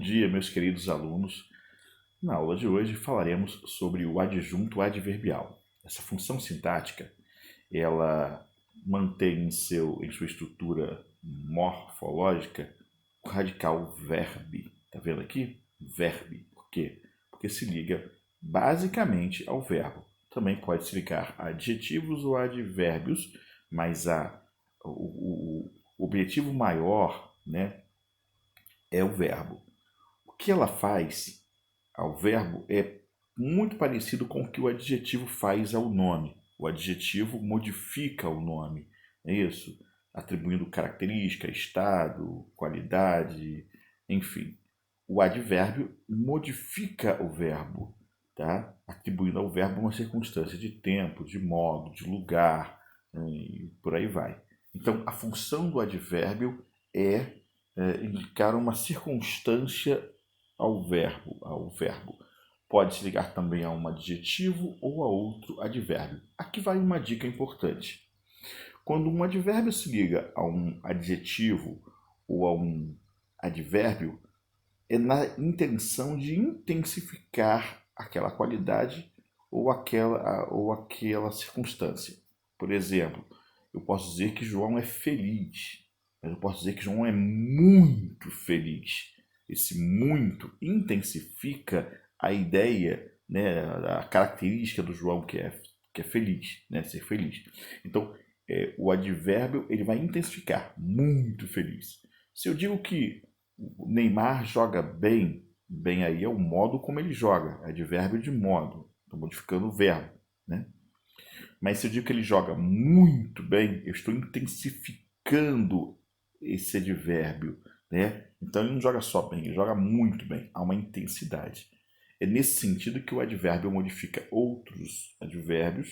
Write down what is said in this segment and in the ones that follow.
dia, meus queridos alunos. Na aula de hoje falaremos sobre o adjunto adverbial. Essa função sintática, ela mantém em sua estrutura morfológica o radical verbe. Tá vendo aqui? Verbe. Por quê? Porque se liga basicamente ao verbo. Também pode se ligar a adjetivos ou advérbios, mas o objetivo maior, né, é o verbo. O que ela faz ao verbo é muito parecido com o que o adjetivo faz ao nome. O adjetivo modifica o nome, é isso? Atribuindo característica, estado, qualidade, enfim. O advérbio modifica o verbo, tá? Atribuindo ao verbo uma circunstância de tempo, de modo, de lugar, e por aí vai. Então, a função do advérbio é indicar uma circunstância ao verbo. Pode se ligar também a um adjetivo ou a outro advérbio. Aqui vai uma dica importante. Quando um advérbio se liga a um adjetivo ou a um advérbio, é na intenção de intensificar aquela qualidade ou aquela circunstância. Por exemplo, eu posso dizer que João é feliz, mas eu posso dizer que João é muito feliz. Esse muito intensifica a ideia, né, a característica do João que é feliz, né, ser feliz. Então, o advérbio ele vai intensificar, muito feliz. Se eu digo que o Neymar joga bem, bem aí é o modo como ele joga, é advérbio de modo, estou modificando o verbo, né? Mas se eu digo que ele joga muito bem, eu estou intensificando esse advérbio, né? Então ele não joga só bem, ele joga muito bem, há uma intensidade. É nesse sentido que o advérbio modifica outros advérbios,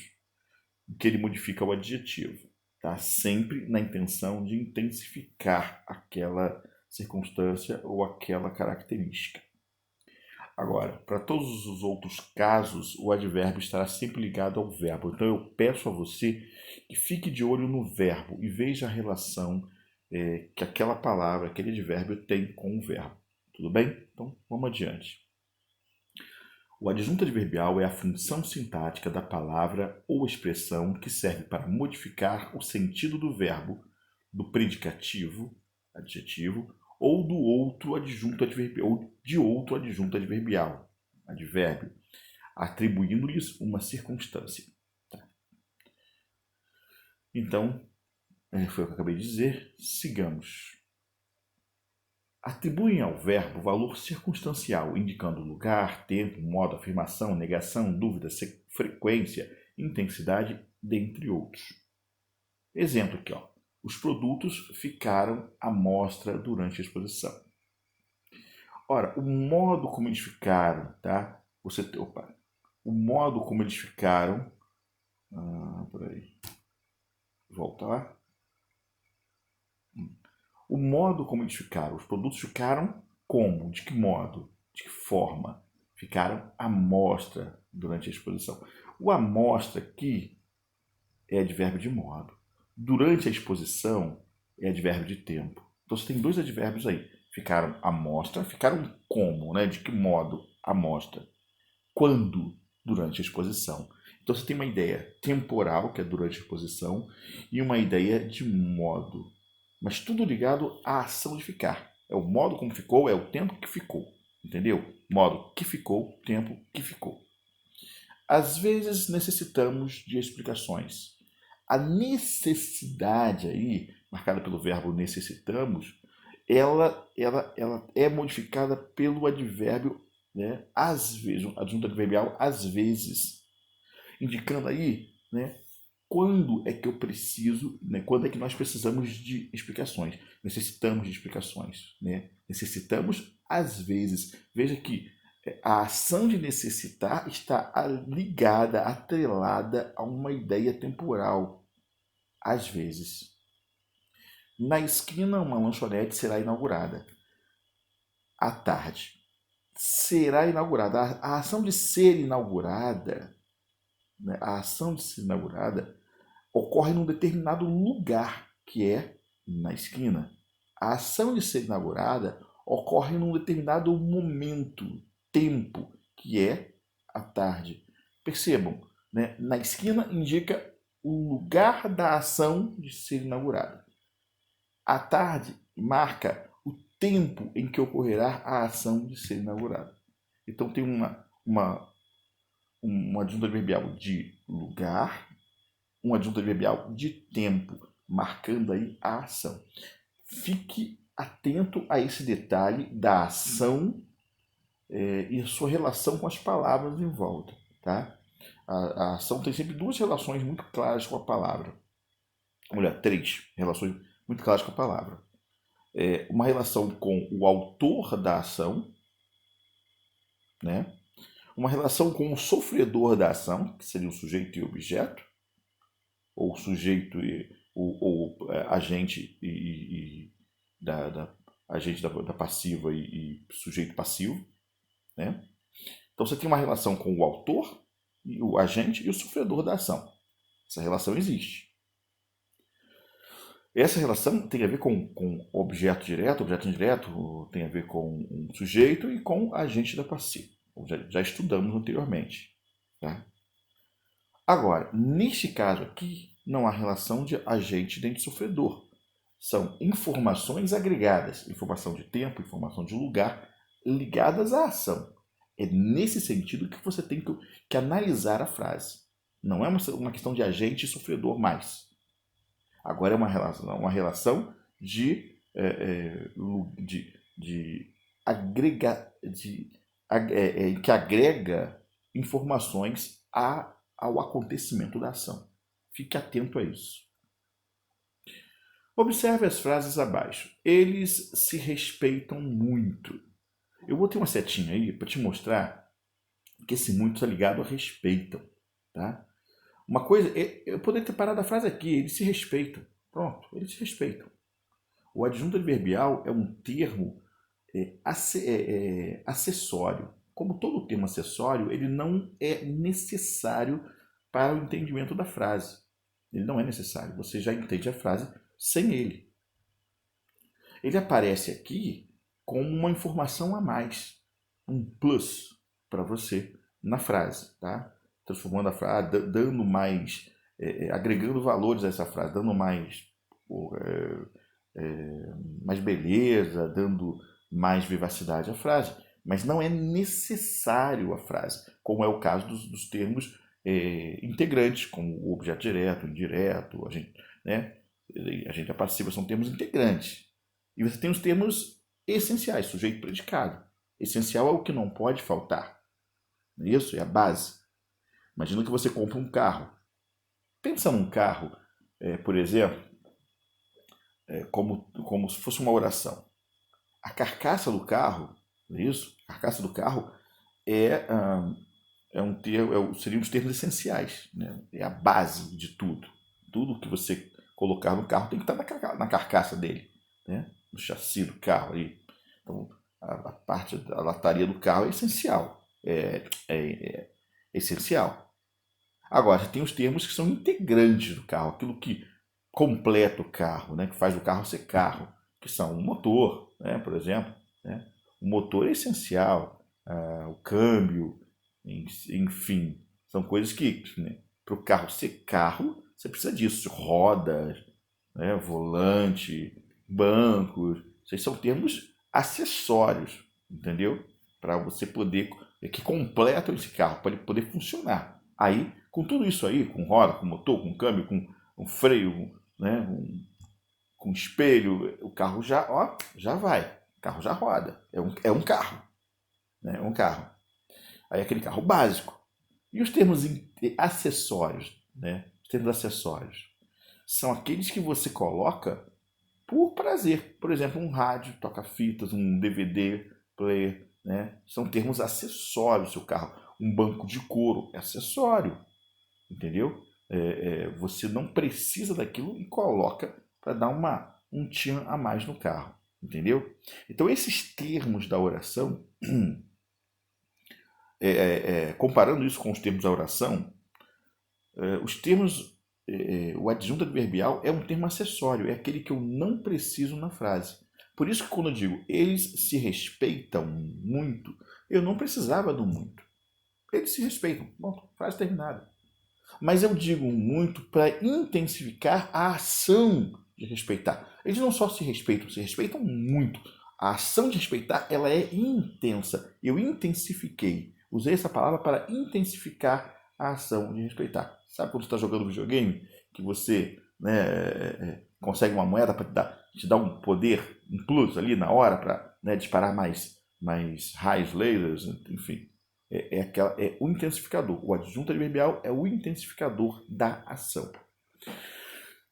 que ele modifica o adjetivo, tá? Sempre na intenção de intensificar aquela circunstância ou aquela característica. Agora, para todos os outros casos, o advérbio estará sempre ligado ao verbo. Então eu peço a você que fique de olho no verbo e veja a relação que aquela palavra, aquele advérbio tem com o verbo. Tudo bem? Então vamos adiante. O adjunto adverbial é a função sintática da palavra ou expressão que serve para modificar o sentido do verbo, do predicativo, adjetivo, ou do outro adjunto adverbial, ou de outro adjunto adverbial, advérbio, atribuindo-lhes uma circunstância. Então, foi o que eu acabei de dizer. Sigamos. Atribuem ao verbo valor circunstancial, indicando lugar, tempo, modo, afirmação, negação, dúvida, frequência, intensidade, dentre outros. Exemplo aqui, ó. Os produtos ficaram à mostra durante a exposição. Ora, o modo como eles ficaram, tá? O modo como eles ficaram. Por aí. Voltar. O modo como eles ficaram. Os produtos ficaram como? De que modo? De que forma? Ficaram à mostra durante a exposição. O à mostra aqui é advérbio de modo. Durante a exposição é advérbio de tempo. Então você tem dois advérbios aí. Ficaram à mostra, ficaram como, né? De que modo à mostra? Quando? Durante a exposição. Então você tem uma ideia temporal, que é durante a exposição, e uma ideia de modo. Mas tudo ligado à ação de ficar. É o modo como ficou, é o tempo que ficou. Entendeu? Modo que ficou, tempo que ficou. Às vezes necessitamos de explicações. A necessidade aí, marcada pelo verbo necessitamos, ela é modificada pelo advérbio, né, às vezes, adjunto adverbial às vezes, indicando aí, né, quando é que eu preciso, né, quando é que nós precisamos de explicações. Necessitamos de explicações, né? Necessitamos às vezes. Veja que a ação de necessitar está ligada, atrelada a uma ideia temporal. Às vezes. Na esquina, uma lanchonete será inaugurada. À tarde. Será inaugurada. A ação de ser inaugurada, né, a ação de ser inaugurada ocorre num determinado lugar, que é na esquina. A ação de ser inaugurada ocorre num determinado momento, tempo, que é a tarde. Percebam, né? Na esquina indica o lugar da ação de ser inaugurada. A tarde marca o tempo em que ocorrerá a ação de ser inaugurada. Então tem uma adjunta adverbial de lugar, uma adjunta adverbial de tempo, marcando aí a ação. Fique atento a esse detalhe da ação e a sua relação com as palavras em volta. Tá? A ação tem sempre duas relações muito claras com a palavra. Olha, três relações muito claras com a palavra. Uma relação com o autor da ação, né? Uma relação com o sofredor da ação, que seria o sujeito e objeto, ou sujeito ou agente agente da passiva e sujeito passivo, né? Então você tem uma relação com o autor, e o agente e o sofredor da ação. Essa relação existe. Essa relação tem a ver com objeto direto, objeto indireto, tem a ver com um sujeito e com agente da passiva. Já estudamos anteriormente. Tá? Agora, neste caso aqui, não há relação de agente nem de sofredor. São informações agregadas, informação de tempo, informação de lugar, ligadas à ação. É nesse sentido que você tem que analisar a frase. Não é uma questão de agente e sofredor mais. Agora é uma relação que agrega informações ao acontecimento da ação. Fique atento a isso. Observe as frases abaixo. Eles se respeitam muito. Eu botei uma setinha aí para te mostrar que esse muito está ligado a respeitam. Tá? Uma coisa, eu poderia ter parado a frase aqui, eles se respeitam. Pronto, eles se respeitam. O adjunto adverbial é um termo acessório. Como todo termo acessório, ele não é necessário para o entendimento da frase. Ele não é necessário, você já entende a frase sem ele. Ele aparece aqui como uma informação a mais, um plus para você na frase, tá? Transformando a frase, dando mais, agregando valores a essa frase, dando mais beleza, dando mais vivacidade à frase. Mas não é necessário a frase, como é o caso dos termos integrantes, como o objeto direto, indireto, a gente passiva, são termos integrantes. E você tem os termos essenciais, sujeito e predicado. Essencial é o que não pode faltar. Isso é a base. Imagina que você compra um carro. Pensa num carro, por exemplo, como se fosse uma oração. A carcaça do carro, isso? A carcaça do carro seriam os termos essenciais, né? É a base de tudo. Tudo que você colocar no carro tem que estar na carcaça dele, né? No chassi do carro ali. Então, a parte da lataria do carro é essencial. É essencial. Agora, você tem os termos que são integrantes do carro, aquilo que completa o carro, né? Que faz o carro ser carro, que são o motor, né? Por exemplo. Né? O motor é essencial, o câmbio, enfim. São coisas que, né, para o carro ser carro, você precisa disso. Rodas, né? Volante, bancos. Esses são termos acessórios, entendeu? Para você poder, que completam esse carro, para ele poder funcionar. Aí, com tudo isso aí, com roda, com motor, com câmbio, com freio, né, com espelho, o carro já vai. O carro já roda. É um carro. Né? É um carro. Aí é aquele carro básico. E os termos acessórios, né? Os termos acessórios são aqueles que você coloca por prazer. Por exemplo, um rádio, toca-fitas, um DVD, player, né? São termos acessórios do seu carro. Um banco de couro é acessório, entendeu? Você não precisa daquilo e coloca para dar um tchan a mais no carro, entendeu? Então, esses termos da oração, comparando isso com os termos da oração, os termos, o adjunto adverbial é um termo acessório, é aquele que eu não preciso na frase. Por isso que quando eu digo eles se respeitam muito, eu não precisava do muito. Eles se respeitam. Bom, frase terminada. Mas eu digo muito para intensificar a ação de respeitar. Eles não só se respeitam muito. A ação de respeitar, ela é intensa. Eu intensifiquei. Usei essa palavra para intensificar a ação de respeitar. Sabe quando você está jogando videogame, que você, né, consegue uma moeda para te dar um poder, um plus ali na hora para, né, disparar mais raios, lasers, enfim. É o intensificador. O adjunto adverbial é o intensificador da ação.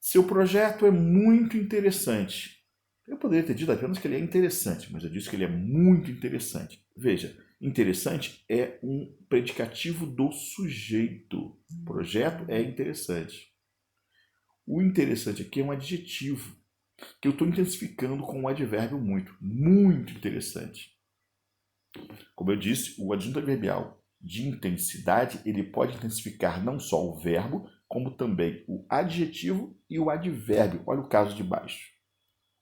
Seu projeto é muito interessante. Eu poderia ter dito apenas que ele é interessante, mas eu disse que ele é muito interessante. Veja, interessante é um predicativo do sujeito. O projeto é interessante. O interessante aqui é um adjetivo que eu estou intensificando com um advérbio muito. Muito interessante. Como eu disse, o adjunto adverbial de intensidade, ele pode intensificar não só o verbo, como também o adjetivo e o advérbio. Olha o caso de baixo.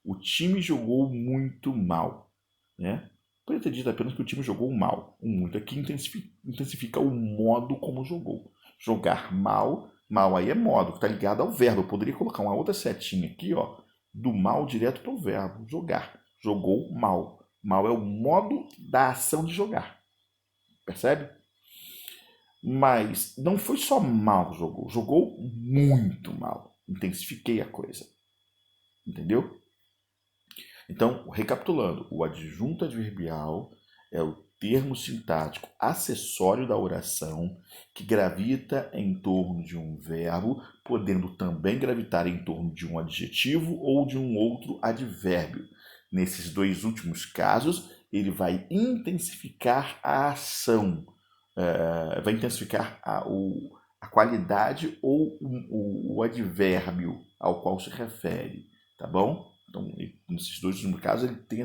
O time jogou muito mal. Né? Poderia ter dito apenas que o time jogou mal. O muito aqui intensifica o modo como jogou. Jogar mal, mal aí é modo, que está ligado ao verbo. Eu poderia colocar uma outra setinha aqui, ó, do mal direto para o verbo, jogar. Jogou mal. Mal é o modo da ação de jogar. Percebe? Mas não foi só mal jogou. Jogou muito mal. Intensifiquei a coisa. Entendeu? Então, recapitulando, o adjunto adverbial é o termo sintático acessório da oração que gravita em torno de um verbo, podendo também gravitar em torno de um adjetivo ou de um outro advérbio. Nesses dois últimos casos, ele vai intensificar a ação, vai intensificar a qualidade ou o advérbio ao qual se refere, tá bom? Então, nesses dois últimos casos, ele tem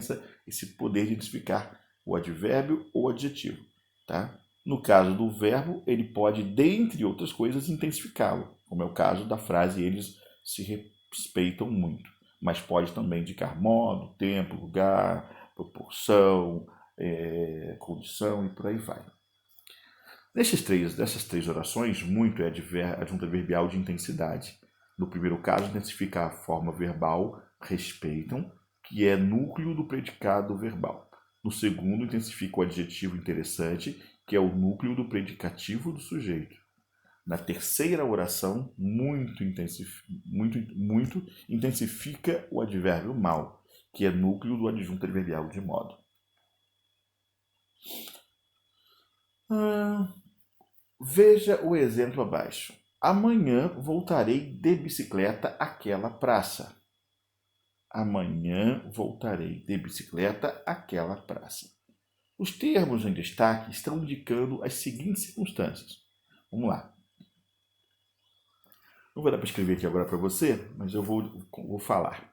esse poder de intensificar o advérbio ou o adjetivo, tá? No caso do verbo, ele pode, dentre outras coisas, intensificá-lo, como é o caso da frase eles se respeitam muito. Mas pode também indicar modo, tempo, lugar, proporção, condição e por aí vai. Dessas três orações, muito é adjunto adverbial de intensidade. No primeiro caso, intensifica a forma verbal respeitam, que é núcleo do predicado verbal. No segundo, intensifica o adjetivo interessante, que é o núcleo do predicativo do sujeito. Na terceira oração, muito intensifica o advérbio mal, que é núcleo do adjunto adverbial de modo. Veja o exemplo abaixo. Amanhã voltarei de bicicleta àquela praça. Amanhã voltarei de bicicleta àquela praça. Os termos em destaque estão indicando as seguintes circunstâncias. Vamos lá. Não vai dar para escrever aqui agora para você, mas eu vou falar.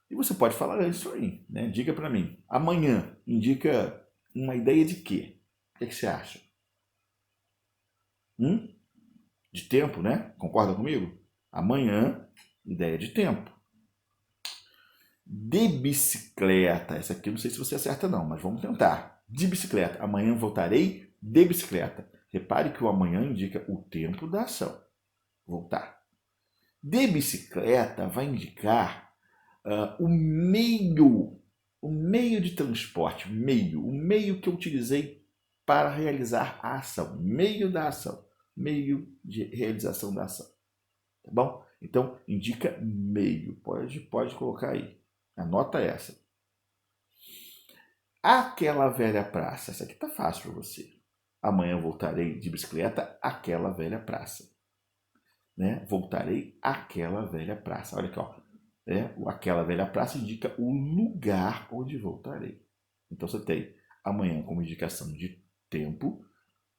E você pode falar isso aí, né? Diga para mim. Amanhã indica uma ideia de quê? O que você acha? De tempo, né? Concorda comigo? Amanhã, ideia de tempo. De bicicleta. Essa aqui eu não sei se você acerta não, mas vamos tentar. De bicicleta. Amanhã voltarei de bicicleta. Repare que o amanhã indica o tempo da ação. Voltar. De bicicleta vai indicar o meio de transporte, o meio que eu utilizei para realizar a ação, meio da ação, meio de realização da ação, tá bom? Então, indica meio, pode colocar aí, anota essa. Aquela velha praça, essa aqui tá fácil para você. Amanhã voltarei de bicicleta àquela velha praça. Né? Voltarei àquela velha praça. Olha aqui, ó. Aquela velha praça indica o lugar onde voltarei. Então você tem amanhã como indicação de tempo,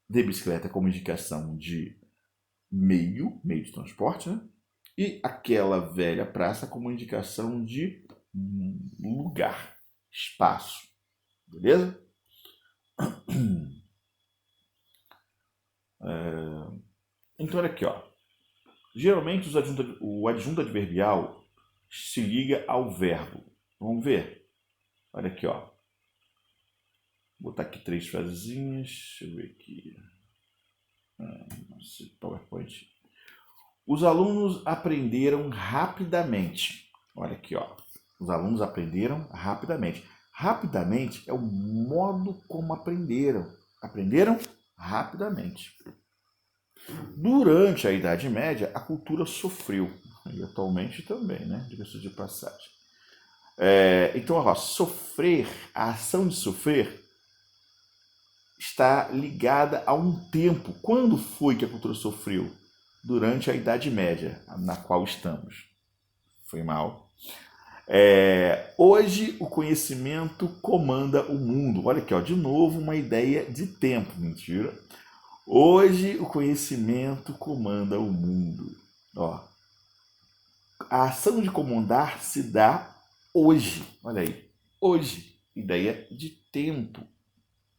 de bicicleta como indicação de meio de transporte, né? E aquela velha praça como indicação de lugar, espaço. Beleza? Então olha aqui, ó. Geralmente o adjunto adverbial se liga ao verbo. Vamos ver? Olha aqui, ó. Vou botar aqui 3 frasezinhas. Deixa eu ver aqui. Nossa, PowerPoint. Os alunos aprenderam rapidamente. Olha aqui, ó. Os alunos aprenderam rapidamente. Rapidamente é o modo como aprenderam. Aprenderam rapidamente. Durante a Idade Média, a cultura sofreu. E atualmente também, né? Diga-se de passagem. Então, ó, sofrer, a ação de sofrer está ligada a um tempo. Quando foi que a cultura sofreu? Durante a Idade Média, na qual estamos. Foi mal. Hoje o conhecimento comanda o mundo. Olha aqui, ó, de novo uma ideia de tempo. Mentira. Hoje o conhecimento comanda o mundo. Ó, a ação de comandar se dá hoje. Olha aí. Hoje. Ideia de tempo.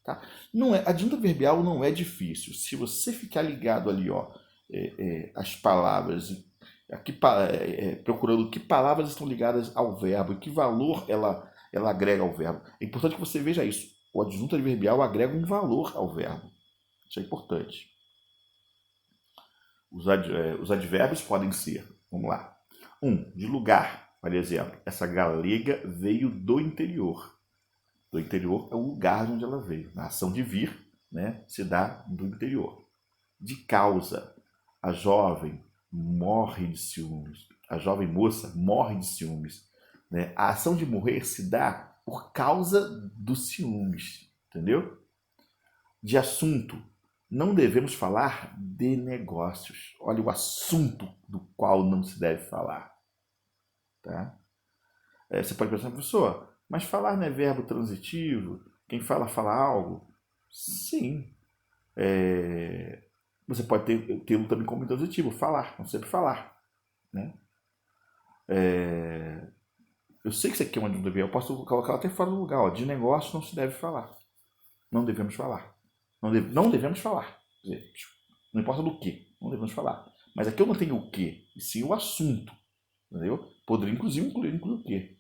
Tá? Não é, a junta verbial não é difícil. Se você ficar ligado ali, ó, as palavras, aqui, procurando que palavras estão ligadas ao verbo e que valor ela agrega ao verbo. É importante que você veja isso. O adjunto adverbial agrega um valor ao verbo. Isso é importante. Os advérbios podem ser, vamos lá. De lugar. Por exemplo, essa galega veio do interior. Do interior é o lugar de onde ela veio. A ação de vir, né, se dá do interior. De causa. A jovem morre de ciúmes. A jovem moça morre de ciúmes. Né? A ação de morrer se dá por causa dos ciúmes. Entendeu? De assunto. Não devemos falar de negócios. Olha o assunto do qual não se deve falar. Tá? Você pode pensar, professor, mas falar não é verbo transitivo? Quem fala, fala algo? Sim. Você pode tê-lo também como transitivo, falar, não sempre falar. Né? Eu sei que isso aqui é uma dúvida, eu posso colocar até fora do lugar. Ó, de negócio não se deve falar. Não devemos falar. Não devemos falar. Quer dizer, não importa do que, não devemos falar. Mas aqui eu não tenho o que, e sim o assunto. Entendeu? Poderia inclusive incluir o que.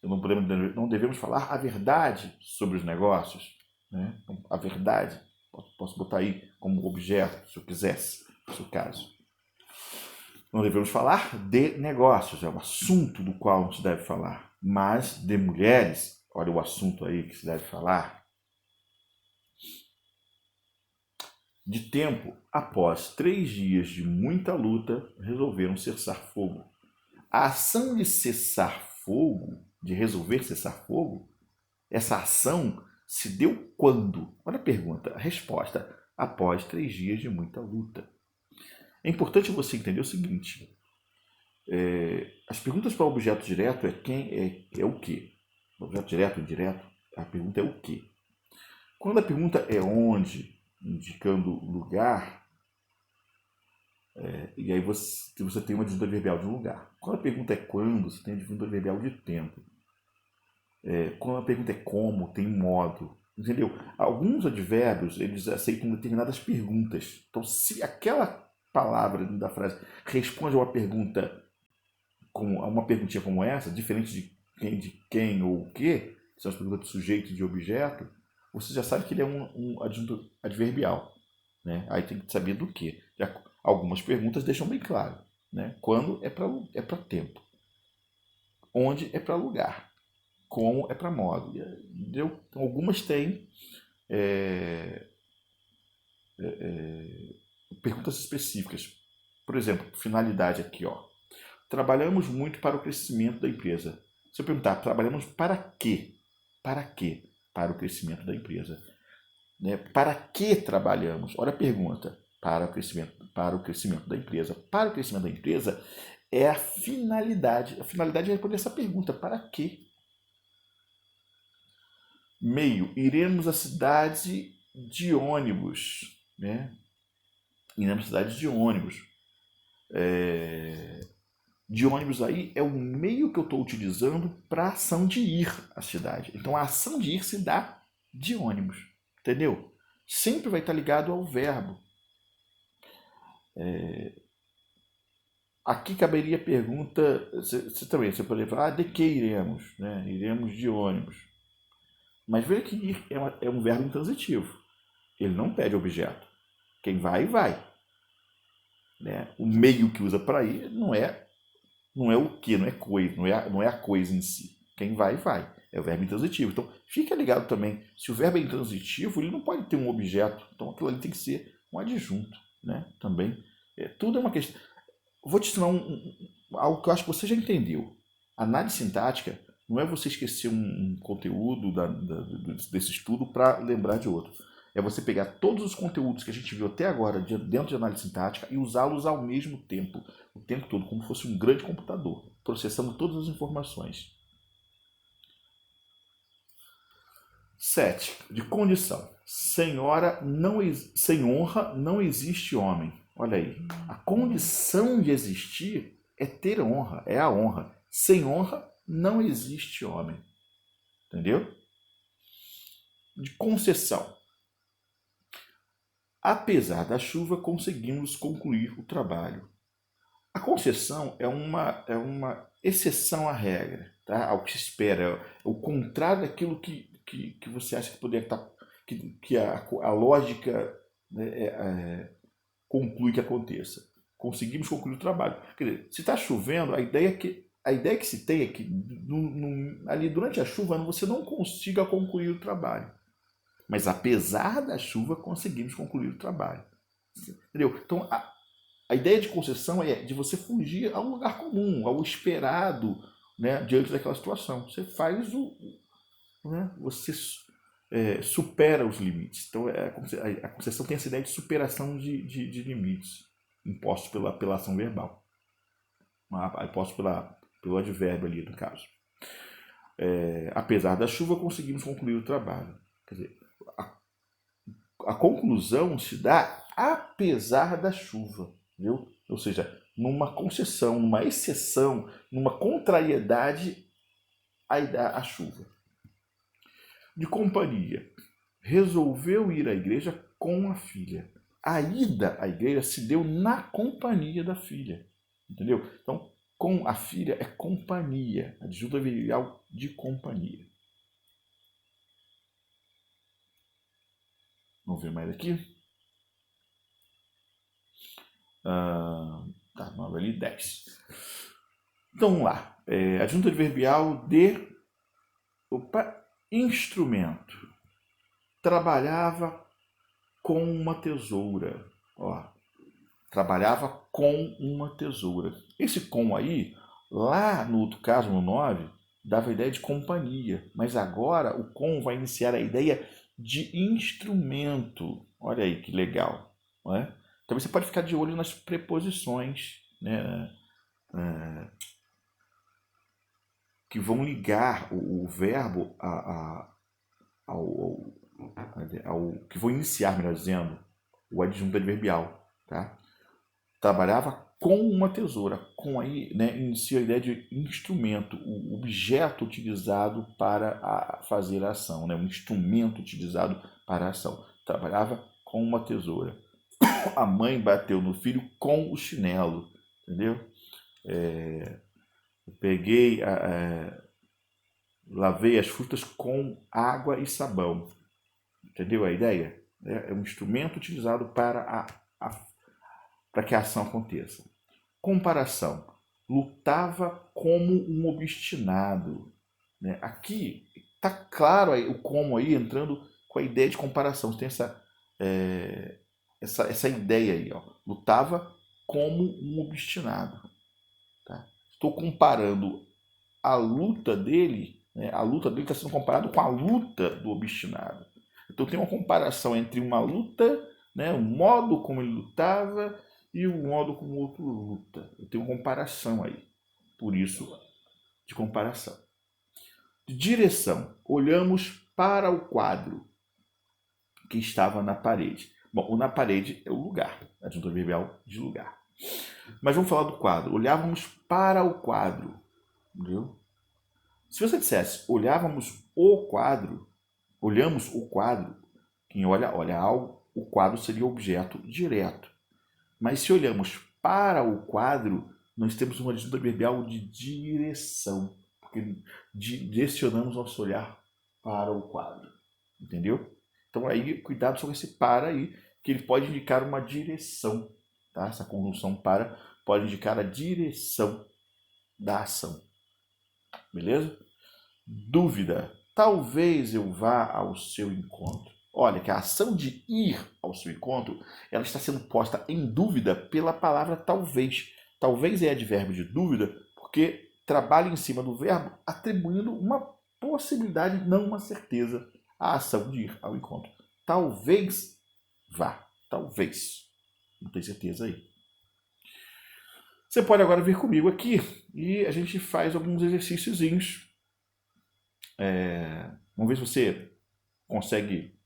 Não devemos falar a verdade sobre os negócios. Né? A verdade. Posso botar aí como objeto, se eu quisesse, se o caso. Não devemos falar de negócios, é o assunto do qual se deve falar. Mas de mulheres, olha o assunto aí que se deve falar. De tempo, após 3 dias de muita luta, resolveram cessar fogo. A ação de cessar fogo, de resolver cessar fogo, essa ação se deu quando? Olha a pergunta. A resposta: após 3 dias de muita luta. É importante você entender o seguinte: as perguntas para o objeto direto é o que? Objeto direto ou indireto? A pergunta é o que? Quando a pergunta é onde, indicando lugar, e aí você tem uma adjunta adverbial de lugar. Quando a pergunta é quando, você tem a adjunta adverbial de tempo. Quando a pergunta é como, tem modo. Entendeu? Alguns advérbios, eles aceitam determinadas perguntas. Então, se aquela palavra da frase responde a uma pergunta, a uma perguntinha como essa, diferente de quem ou o que, são as perguntas de sujeito e de objeto, você já sabe que ele é um adjunto adverbial. Né? Aí tem que saber do que. Algumas perguntas deixam bem claro. Né? Quando é para tempo. Onde é para lugar. Como é para modo. Entendeu? Então, algumas têm perguntas específicas. Por exemplo, finalidade aqui, ó. Trabalhamos muito para o crescimento da empresa. Se eu perguntar, trabalhamos para quê? Para quê? Para o crescimento da empresa. Né? Para que trabalhamos? Olha a pergunta. Para o crescimento da empresa. Para o crescimento da empresa é a finalidade. A finalidade é responder essa pergunta. Para quê? Meio. Iremos à cidade de ônibus. Né? Iremos à cidade de ônibus. De ônibus aí é o meio que eu estou utilizando para a ação de ir à cidade. Então a ação de ir se dá de ônibus. Entendeu? Sempre vai estar ligado ao verbo. Aqui caberia a pergunta, você poderia falar, de que iremos? Né? Iremos de ônibus. Mas veja que ir é um verbo intransitivo. Ele não pede objeto. Quem vai, vai. Né? O meio que usa para ir não é o que, não é coisa, não é a coisa em si. Quem vai, vai. É o verbo intransitivo. Então, fica ligado também, se o verbo é intransitivo, ele não pode ter um objeto. Então, aquilo ali tem que ser um adjunto. Né? Também. Tudo é uma questão. Vou te ensinar algo que eu acho que você já entendeu. Análise sintática não é você esquecer um conteúdo desse estudo para lembrar de outro. É você pegar todos os conteúdos que a gente viu até agora dentro de análise sintática e usá-los ao mesmo tempo, o tempo todo, como se fosse um grande computador, processando todas as informações. 7. De condição. Sem honra não existe homem. Olha aí. A condição de existir é ter honra, é a honra. Sem honra não existe homem. Entendeu? De concessão. Apesar da chuva, conseguimos concluir o trabalho. A concessão é uma exceção à regra, tá? Ao que se espera. É o contrário daquilo que você acha que poderia estar. Que a lógica, né, conclui que aconteça. Conseguimos concluir o trabalho. Quer dizer, se está chovendo, a ideia que se tem é que ali durante a chuva você não consiga concluir o trabalho. Mas apesar da chuva, conseguimos concluir o trabalho. Entendeu? Então, a ideia de concessão é de você fugir ao lugar comum, ao esperado, né, diante daquela situação. Você faz você supera os limites. Então, a concessão tem essa ideia de superação de limites impostos pela ação verbal. Impostos pelo advérbio ali, no caso. Apesar da chuva, conseguimos concluir o trabalho. Quer dizer, a conclusão se dá apesar da chuva, viu? Ou seja, numa concessão, numa exceção, numa contrariedade à chuva. De companhia. Resolveu ir à igreja com a filha. A ida à igreja se deu na companhia da filha. Entendeu? Então, com a filha é companhia. Adjunto adverbial de companhia. Vamos ver mais aqui. Tá, 9 ali, 10. Então vamos lá. Adjunto adverbial de instrumento. Trabalhava com uma tesoura. Ó, trabalhava com uma tesoura. Esse com aí, lá no outro caso, no 9, dava a ideia de companhia. Mas agora o com vai iniciar a ideia de instrumento. Olha aí que legal. Não é? Então você pode ficar de olho nas preposições, né, que vão ligar o verbo que vão iniciar, melhor dizendo, o adjunto adverbial. Tá? Trabalhava com uma tesoura. Com aí, né, inicia a ideia de instrumento, o objeto utilizado para fazer a ação, né, um instrumento utilizado para a ação. Trabalhava com uma tesoura. A mãe bateu no filho com o chinelo, entendeu? Eu peguei, lavei as frutas com água e sabão, entendeu a ideia? É um instrumento utilizado para que a ação aconteça. Comparação. Lutava como um obstinado. Né? Aqui está claro aí, o como aí entrando com a ideia de comparação. Você tem essa ideia aí. Ó. Lutava como um obstinado. Tá? Estou comparando a luta dele, né? A luta dele está sendo comparada com a luta do obstinado. Então tem uma comparação entre uma luta, né, o modo como ele lutava e o modo como o outro luta. Eu tenho uma comparação aí. Por isso, de comparação. De direção. Olhamos para o quadro que estava na parede. Bom, o na parede é o lugar. Adjunto adverbial de lugar. Mas vamos falar do quadro. Olhávamos para o quadro. Entendeu? Se você dissesse olhávamos o quadro, olhamos o quadro, quem olha algo, o quadro seria objeto direto. Mas se olhamos para o quadro, nós temos uma adjunta adverbial de direção, porque direcionamos nosso olhar para o quadro, entendeu? Então aí, cuidado com esse para aí, que ele pode indicar uma direção, tá? Essa conjunção para pode indicar a direção da ação, beleza? Dúvida. Talvez eu vá ao seu encontro. Olha, que a ação de ir ao seu encontro, ela está sendo posta em dúvida pela palavra talvez. Talvez é advérbio de dúvida, porque trabalha em cima do verbo, atribuindo uma possibilidade, não uma certeza, à ação de ir ao encontro. Talvez vá. Talvez. Não tenho certeza aí. Você pode agora vir comigo aqui e a gente faz alguns exercíciozinhos. Vamos ver se você consegue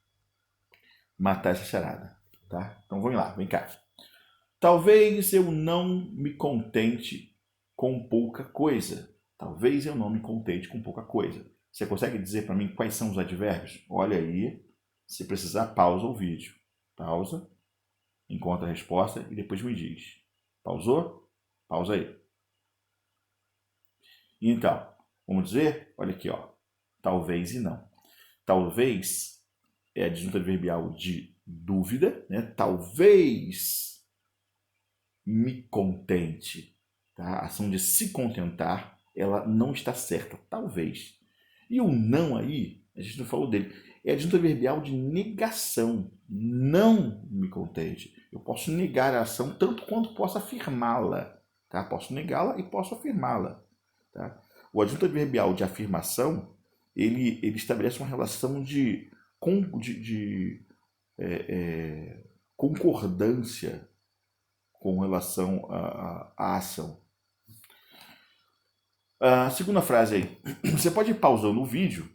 matar essa charada, tá? Então vamos lá, vem cá. Talvez eu não me contente com pouca coisa. Talvez eu não me contente com pouca coisa. Você consegue dizer para mim quais são os advérbios? Olha aí, se precisar, pausa o vídeo. Pausa, encontra a resposta e depois me diz. Pausou? Pausa aí. Então, vamos dizer? Olha aqui, ó. Talvez e não. Talvez é a adjunta adverbial de dúvida, né? Talvez me contente. Tá? A ação de se contentar, ela não está certa. Talvez. E o não aí, a gente não falou dele, é a adjunta adverbial de negação. Não me contente. Eu posso negar a ação tanto quanto posso afirmá-la. Tá? Posso negá-la e posso afirmá-la. Tá? O adjunto adverbial de afirmação, ele estabelece uma relação de concordância com relação à ação. A segunda frase aí. Você pode ir pausando o vídeo.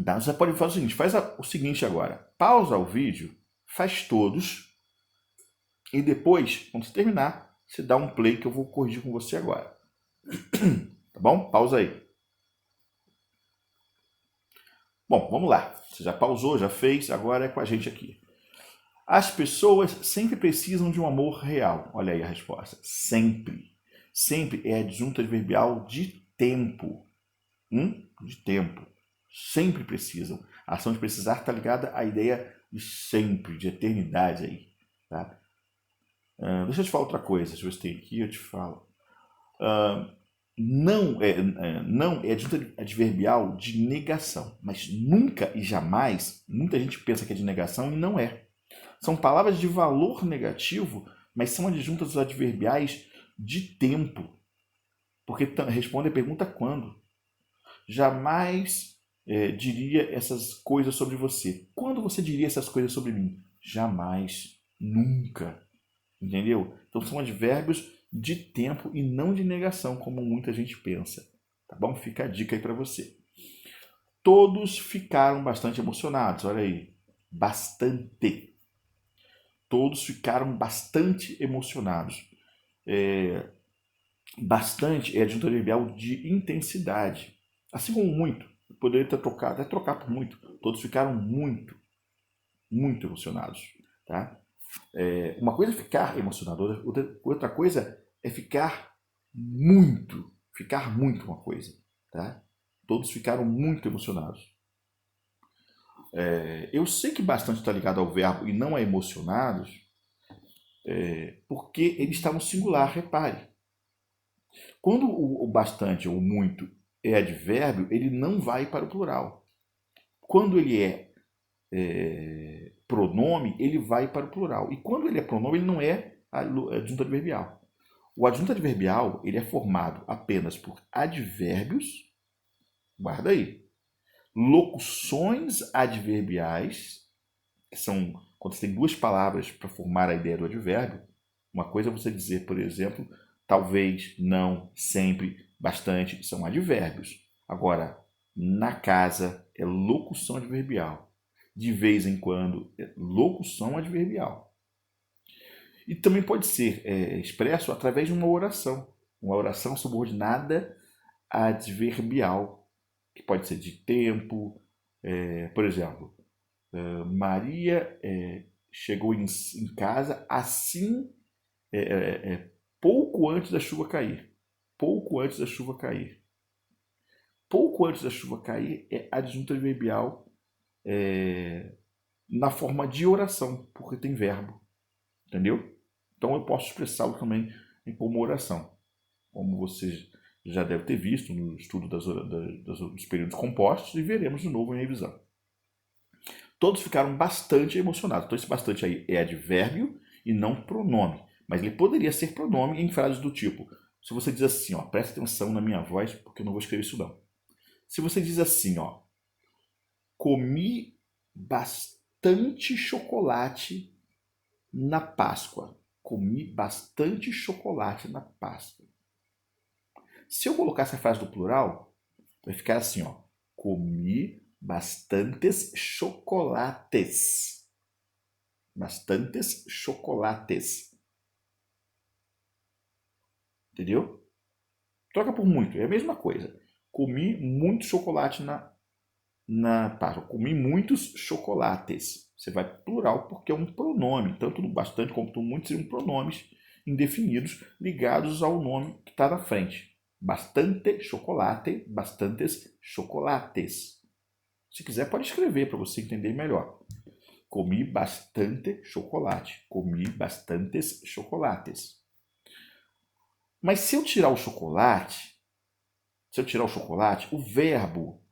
Tá? Você pode fazer o seguinte. Faz o seguinte agora. Pausa o vídeo. Faz todos. E depois, quando você terminar, você dá um play que eu vou corrigir com você agora. Tá bom? Pausa aí. Bom, vamos lá. Você já pausou, já fez, agora é com a gente aqui. As pessoas sempre precisam de um amor real. Olha aí a resposta. Sempre. Sempre é adjunto adverbial de tempo. De tempo. Sempre precisam. A ação de precisar está ligada à ideia de sempre, de eternidade aí. Tá? Deixa eu te falar outra coisa. Deixa eu ver se tem aqui, eu te falo. Não é adjunto adverbial de negação, mas nunca e jamais, muita gente pensa que é de negação e não é. São palavras de valor negativo, mas são adjuntas adverbiais de tempo, porque responde a pergunta quando. Jamais diria essas coisas sobre você. Quando você diria essas coisas sobre mim? Jamais, nunca. Entendeu? Então são advérbios de tempo e não de negação, como muita gente pensa. Tá bom? Fica a dica aí para você. Todos ficaram bastante emocionados. Olha aí. Bastante. Todos ficaram bastante emocionados. Bastante é adjunto adverbial de intensidade. Assim como muito. Poderia ter trocado, até trocar por muito. Todos ficaram muito, muito emocionados. Tá? Uma coisa é ficar emocionado, outra coisa é ficar muito uma coisa, tá? Todos ficaram muito emocionados. Eu sei que bastante está ligado ao verbo e não a emocionados, porque ele está no singular, repare. Quando o bastante ou muito é advérbio, ele não vai para o plural. Quando ele é pronome, ele vai para o plural. E quando ele é pronome, ele não é adjunto adverbial. O adjunto adverbial ele é formado apenas por advérbios, guarda aí, locuções adverbiais, que são quando você tem duas palavras para formar a ideia do advérbio. Uma coisa é você dizer, por exemplo, talvez, não, sempre, bastante, são advérbios. Agora, na casa é locução adverbial. De vez em quando, locução adverbial. E também pode ser expresso através de uma oração subordinada adverbial, que pode ser de tempo. Por exemplo, Maria chegou em casa assim pouco antes da chuva cair. Pouco antes da chuva cair. Pouco antes da chuva cair é adjunta adverbial na forma de oração, porque tem verbo. Entendeu? Então eu posso expressá-lo também como oração. Como você já deve ter visto no estudo dos períodos compostos, e veremos de novo em revisão. Todos ficaram bastante emocionados. Então esse bastante aí é advérbio e não pronome. Mas ele poderia ser pronome em frases do tipo, se você diz assim, ó, presta atenção na minha voz, porque eu não vou escrever isso não. Se você diz assim, ó, comi bastante chocolate na Páscoa. Comi bastante chocolate na Páscoa. Se eu colocar essa frase do plural, vai ficar assim, ó. Comi bastantes chocolates. Bastantes chocolates. Entendeu? Troca por muito, é a mesma coisa. Comi muito chocolate na Páscoa. Comi muitos chocolates. Você vai plural porque é um pronome. Tanto no bastante como no muito seriam pronomes indefinidos ligados ao nome que está na frente. Bastante chocolate, bastantes chocolates. Se quiser, pode escrever para você entender melhor. Comi bastante chocolate. Comi bastantes chocolates. Mas se eu tirar o chocolate, o verbo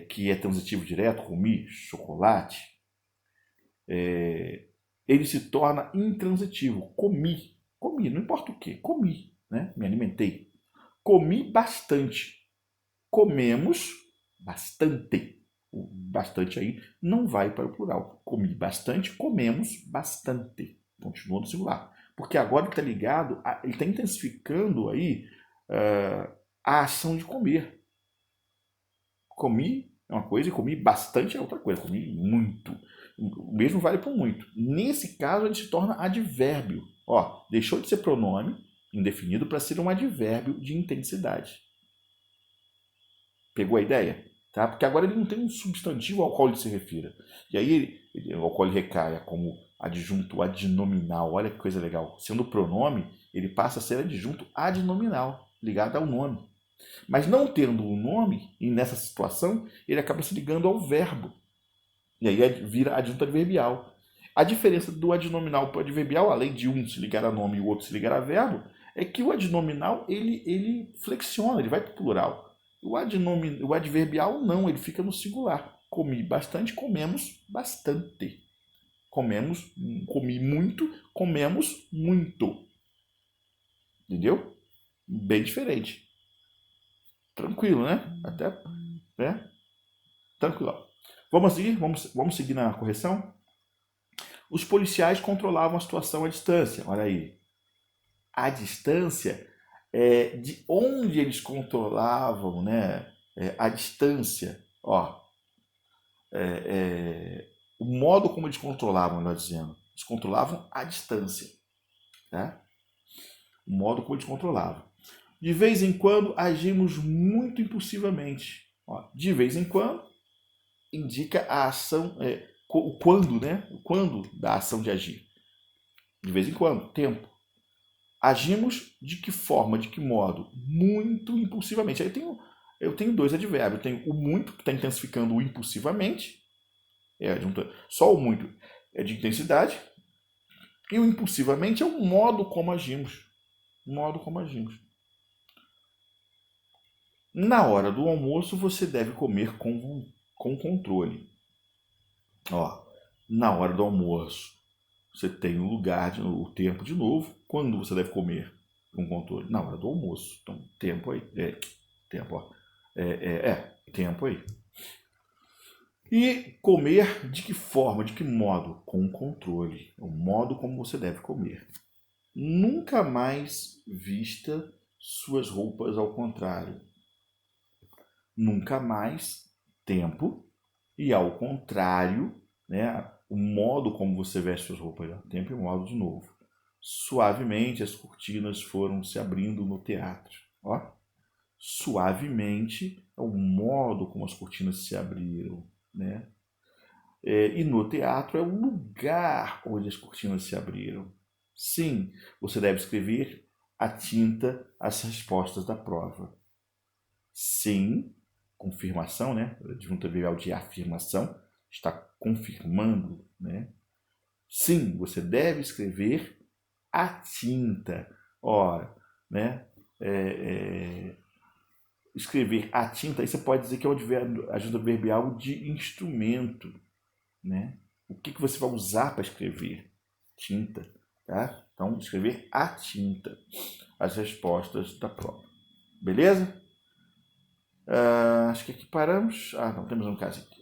que é transitivo direto, comi chocolate, ele se torna intransitivo. Comi, não importa o que, comi, né? Me alimentei. Comi bastante. Comemos bastante. O bastante aí não vai para o plural. Comi bastante, comemos bastante. Continua no singular. Porque agora ele está ligado, ele está intensificando aí a ação de comer. Comi é uma coisa e comi bastante é outra coisa. Comi muito. O mesmo vale para muito. Nesse caso, ele se torna advérbio. Ó, deixou de ser pronome indefinido para ser um advérbio de intensidade. Pegou a ideia? Tá? Porque agora ele não tem um substantivo ao qual ele se refira. E aí, ao qual ele recaia como adjunto adnominal. Olha que coisa legal. Sendo pronome, ele passa a ser adjunto adnominal, ligado ao nome. Mas não tendo o nome, e nessa situação, ele acaba se ligando ao verbo. E aí vira adjunto adverbial. A diferença do adnominal para o adverbial, além de um se ligar a nome e o outro se ligar a verbo, é que o adnominal ele flexiona, ele vai para o plural. O adverbial não, ele fica no singular. Comi bastante, comemos bastante. Comi muito, comemos muito. Entendeu? Bem diferente. Tranquilo, né? Até, né? Tranquilo. Vamos seguir? Vamos seguir na correção? Os policiais controlavam a situação à distância. Olha aí. A distância é de onde eles controlavam, né? A distância. Ó, o modo como eles controlavam, melhor dizendo. Eles controlavam a distância. Tá? O modo como eles controlavam. De vez em quando agimos muito impulsivamente. Ó, de vez em quando indica a ação, o quando, né? O quando da ação de agir. De vez em quando, tempo. Agimos de que forma, de que modo? Muito impulsivamente. Aí eu tenho dois advérbios. Eu tenho o muito, que está intensificando o impulsivamente. Só o muito é de intensidade. E o impulsivamente é o modo como agimos. O modo como agimos. Na hora do almoço, você deve comer com controle. Ó, na hora do almoço, você tem o lugar, o tempo de novo. Quando você deve comer com controle? Na hora do almoço. Então, tempo aí. Tempo, ó. Tempo aí. E comer de que forma, de que modo? Com controle. O modo como você deve comer. Nunca mais vista suas roupas ao contrário. Nunca mais, tempo, e ao contrário, né, o modo como você veste suas roupas, tempo e modo de novo. Suavemente as cortinas foram se abrindo no teatro. Ó, suavemente é o modo como as cortinas se abriram, né? E no teatro é o lugar onde as cortinas se abriram. Sim, você deve escrever atinta as respostas da prova. Sim, confirmação, né? Adjunta verbal de afirmação, está confirmando, né? Sim, você deve escrever a tinta. Ora, né? Escrever a tinta, aí você pode dizer que é uma ajuda verbal de instrumento, né? O que você vai usar para escrever? Tinta, tá? Então, escrever a tinta as respostas da prova. Beleza? Acho que aqui paramos. Não, temos um caso aqui.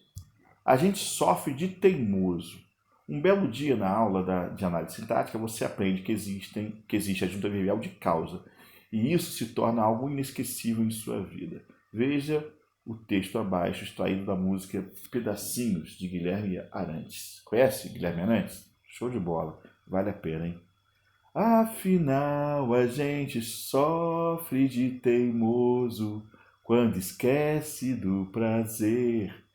A gente sofre de teimoso. Um belo dia na aula de análise sintática, você aprende que existe a junta verbal de causa. E isso se torna algo inesquecível em sua vida. Veja o texto abaixo, extraído da música Pedacinhos, de Guilherme Arantes. Conhece Guilherme Arantes? Show de bola. Vale a pena, hein? Afinal, a gente sofre de teimoso quando esquece do prazer.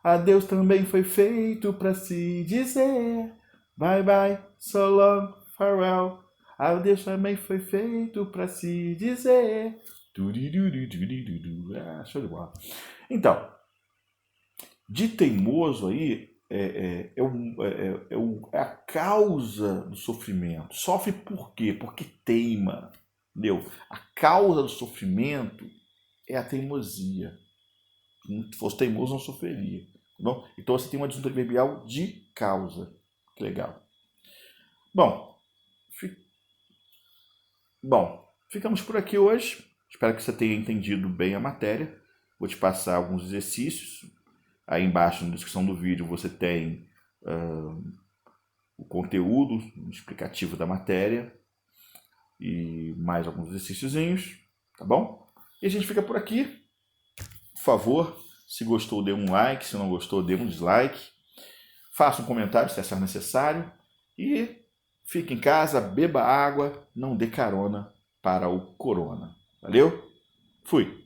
Adeus também foi feito para se dizer. Bye bye, so long, farewell. Adeus também foi feito para se dizer. Show de bola. Então, de teimoso aí é a causa do sofrimento. Sofre por quê? Porque teima. Entendeu? A causa do sofrimento é a teimosia. Se não fosse teimoso, não sofreria. Tá bom? Então você tem uma disjunta adverbial de causa. Que legal. Bom, ficamos por aqui hoje. Espero que você tenha entendido bem a matéria. Vou te passar alguns exercícios. Aí embaixo na descrição do vídeo você tem o conteúdo explicativo da matéria e mais alguns exercíciozinhos, tá bom? E a gente fica por aqui. Por favor, se gostou, dê um like. Se não gostou, dê um dislike. Faça um comentário se achar necessário. E fique em casa, beba água, não dê carona para o corona. Valeu? Fui!